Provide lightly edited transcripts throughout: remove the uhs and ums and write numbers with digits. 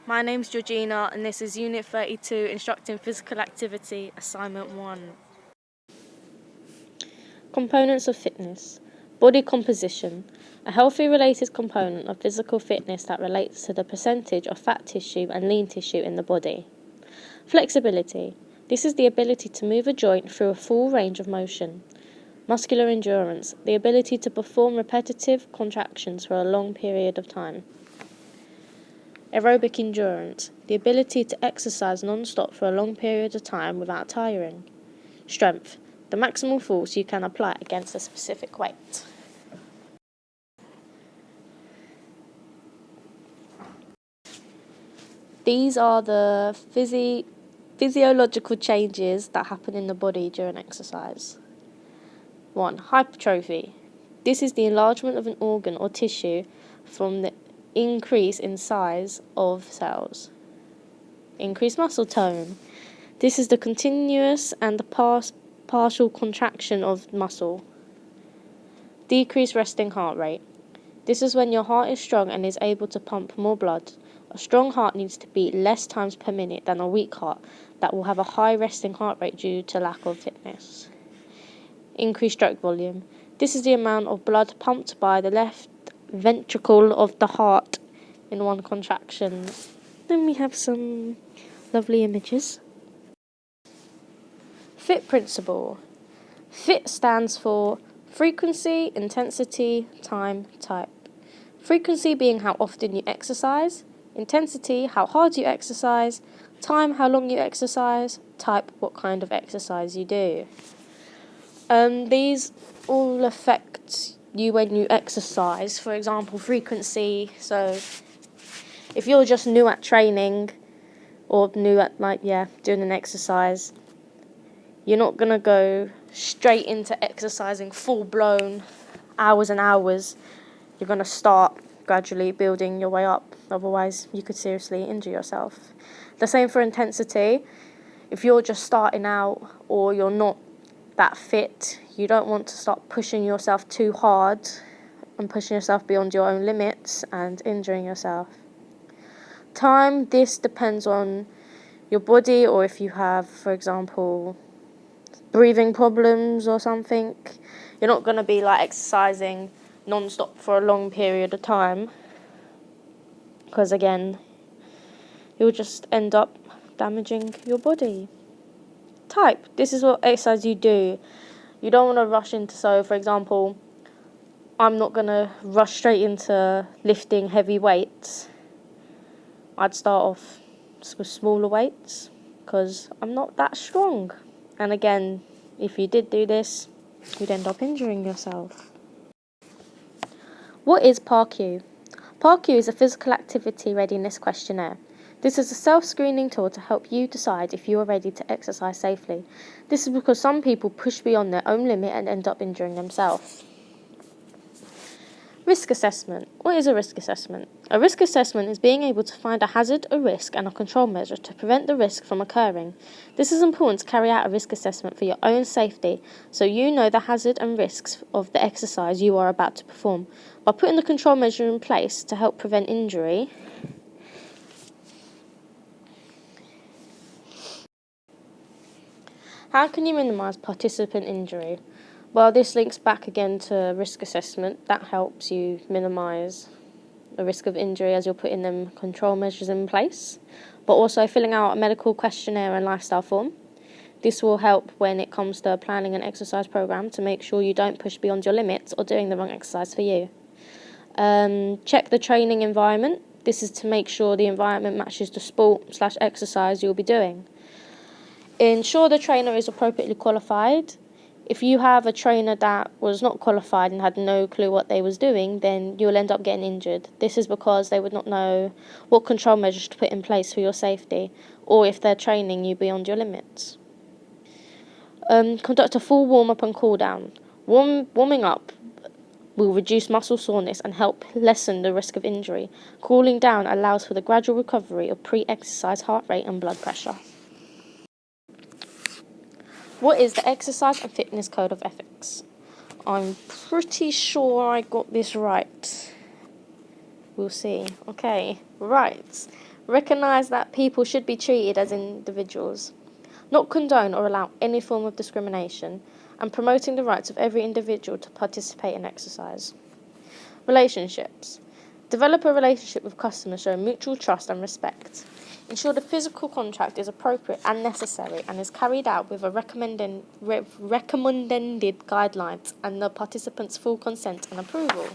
My name's Georgina and this is Unit 32, Instructing Physical Activity, Assignment 1. Components of fitness. Body composition. A healthy related component of physical fitness that relates to the percentage of fat tissue and lean tissue in the body. Flexibility. This is the ability to move a joint through a full range of motion. Muscular endurance. The ability to perform repetitive contractions for a long period of time. Aerobic endurance, the ability to exercise non-stop for a long period of time without tiring. Strength, the maximal force you can apply against a specific weight. These are the physiological changes that happen in the body during exercise. 1. Hypertrophy. This is the enlargement of an organ or tissue from the increase in size of cells. Increased muscle tone. This is the continuous and the partial contraction of muscle. Decreased resting heart rate. This is when your heart is strong and is able to pump more blood. A strong heart needs to beat less times per minute than a weak heart that will have a high resting heart rate due to lack of fitness. Increased stroke volume. This is the amount of blood pumped by the left ventricle of the heart in one contraction. Then we have some lovely images. FIT principle. FIT stands for frequency, intensity, time, type. Frequency being how often you exercise, intensity how hard you exercise, time how long you exercise, type what kind of exercise you do. These all affect you when you exercise. For example, frequency. So if you're just new at training or new at doing an exercise, you're not going to go straight into exercising full-blown hours and hours. You're going to start gradually building your way up. Otherwise, you could seriously injure yourself. The same for intensity. If you're just starting out or you're not that fit, you don't want to start pushing yourself too hard and pushing yourself beyond your own limits and injuring yourself. Time, this depends on your body, or if you have, for example, breathing problems or something. You're not going to be exercising non-stop for a long period of time, because again, you'll just end up damaging your body. Type, this is what exercise you do. You don't want to rush into, so for example, I'm not going to rush straight into lifting heavy weights. I'd start off with smaller weights because I'm not that strong. And again, if you did do this, you'd end up injuring yourself. What is PARQ? PARQ is a physical activity readiness questionnaire. This is a self-screening tool to help you decide if you are ready to exercise safely. This is because some people push beyond their own limit and end up injuring themselves. Risk assessment. What is a risk assessment? A risk assessment is being able to find a hazard, a risk, and a control measure to prevent the risk from occurring. This is important to carry out a risk assessment for your own safety, so you know the hazard and risks of the exercise you are about to perform. By putting the control measure in place to help prevent injury, how can you minimise participant injury? Well, this links back again to risk assessment. That helps you minimise the risk of injury as you're putting them control measures in place, but also filling out a medical questionnaire and lifestyle form. This will help when it comes to planning an exercise program to make sure you don't push beyond your limits or doing the wrong exercise for you. Check the training environment. This is to make sure the environment matches the sport/exercise you'll be doing. Ensure the trainer is appropriately qualified. If you have a trainer that was not qualified and had no clue what they was doing, then you'll end up getting injured. This is because they would not know what control measures to put in place for your safety, or if they're training you beyond your limits. Conduct a full warm-up and cool-down. Warming up will reduce muscle soreness and help lessen the risk of injury. Cooling down allows for the gradual recovery of pre-exercise heart rate and blood pressure. What is the Exercise and Fitness Code of Ethics? I'm pretty sure I got this right. we'll see. Okay, right. Recognise that people should be treated as individuals. Not condone or allow any form of discrimination, and promoting the rights of every individual to participate in exercise. Relationships. Develop a relationship with customers showing mutual trust and respect. Ensure the physical contract is appropriate and necessary and is carried out with a recommended guidelines and the participants' full consent and approval.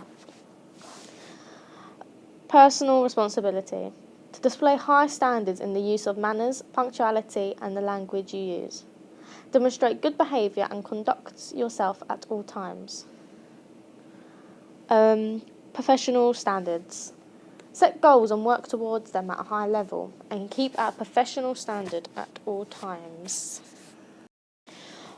Personal responsibility. To display high standards in the use of manners, punctuality and the language you use. Demonstrate good behaviour and conduct yourself at all times. Professional standards. Set goals and work towards them at a high level and keep at a professional standard at all times.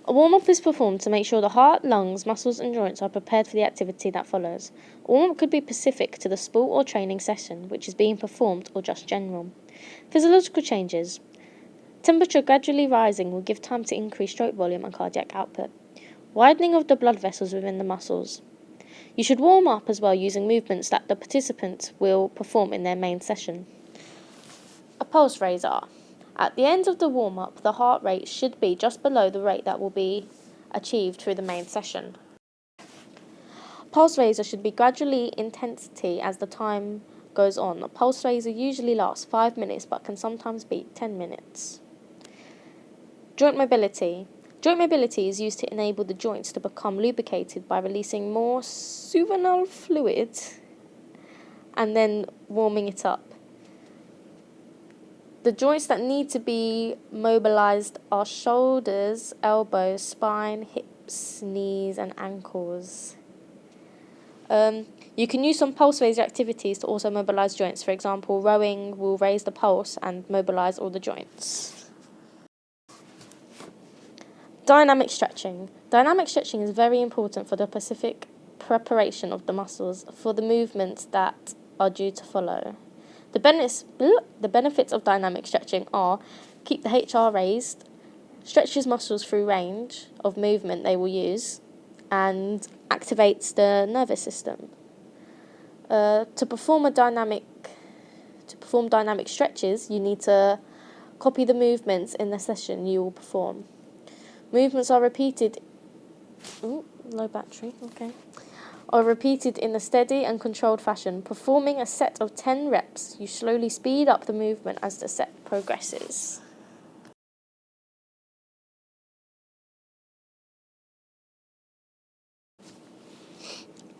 A warm-up is performed to make sure the heart, lungs, muscles and joints are prepared for the activity that follows. A warm-up could be specific to the sport or training session which is being performed or just general. Physiological changes. Temperature gradually rising will give time to increase stroke volume and cardiac output. Widening of the blood vessels within the muscles. You should warm up as well using movements that the participants will perform in their main session. A pulse raiser. At the end of the warm-up, the heart rate should be just below the rate that will be achieved through the main session. Pulse raiser should be gradually intensity as the time goes on. A pulse raiser usually lasts 5 minutes but can sometimes be 10 minutes. Joint mobility. Joint mobility is used to enable the joints to become lubricated by releasing more synovial fluid and then warming it up. The joints that need to be mobilised are shoulders, elbows, spine, hips, knees and ankles. You can use some pulse raiser activities to also mobilise joints. For example, rowing will raise the pulse and mobilise all the joints. Dynamic stretching. Dynamic stretching is very important for the specific preparation of the muscles for the movements that are due to follow. The benefits of dynamic stretching are keep the HR raised, stretches muscles through range of movement they will use, and activates the nervous system. To perform dynamic stretches, you need to copy the movements in the session you will perform. Movements are repeated. Low battery. Okay. Are repeated in a steady and controlled fashion. Performing a set of 10 reps, you slowly speed up the movement as the set progresses.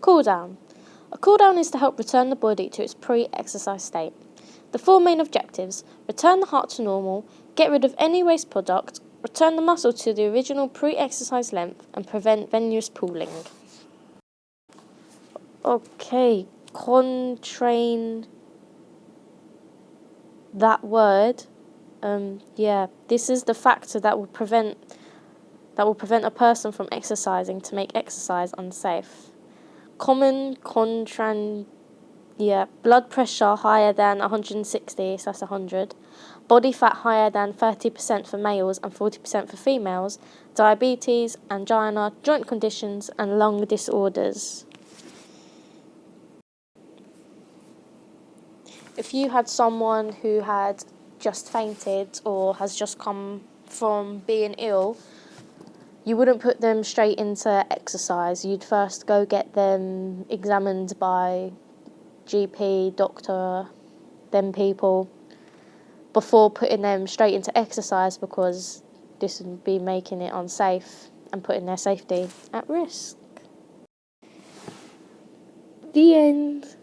Cool down. A cool down is to help return the body to its pre-exercise state. The 4 main objectives: return the heart to normal, get rid of any waste product, return the muscle to the original pre-exercise length, and prevent venous pooling. Okay, that word. This is the factor that will prevent a person from exercising to make exercise unsafe. Common blood pressure higher than 160, so that's 100. Body fat higher than 30% for males and 40% for females. Diabetes, angina, joint conditions, and lung disorders. If you had someone who had just fainted or has just come from being ill, you wouldn't put them straight into exercise. You'd first go get them examined by GP, doctor, them people, before putting them straight into exercise, because this would be making it unsafe and putting their safety at risk. The end.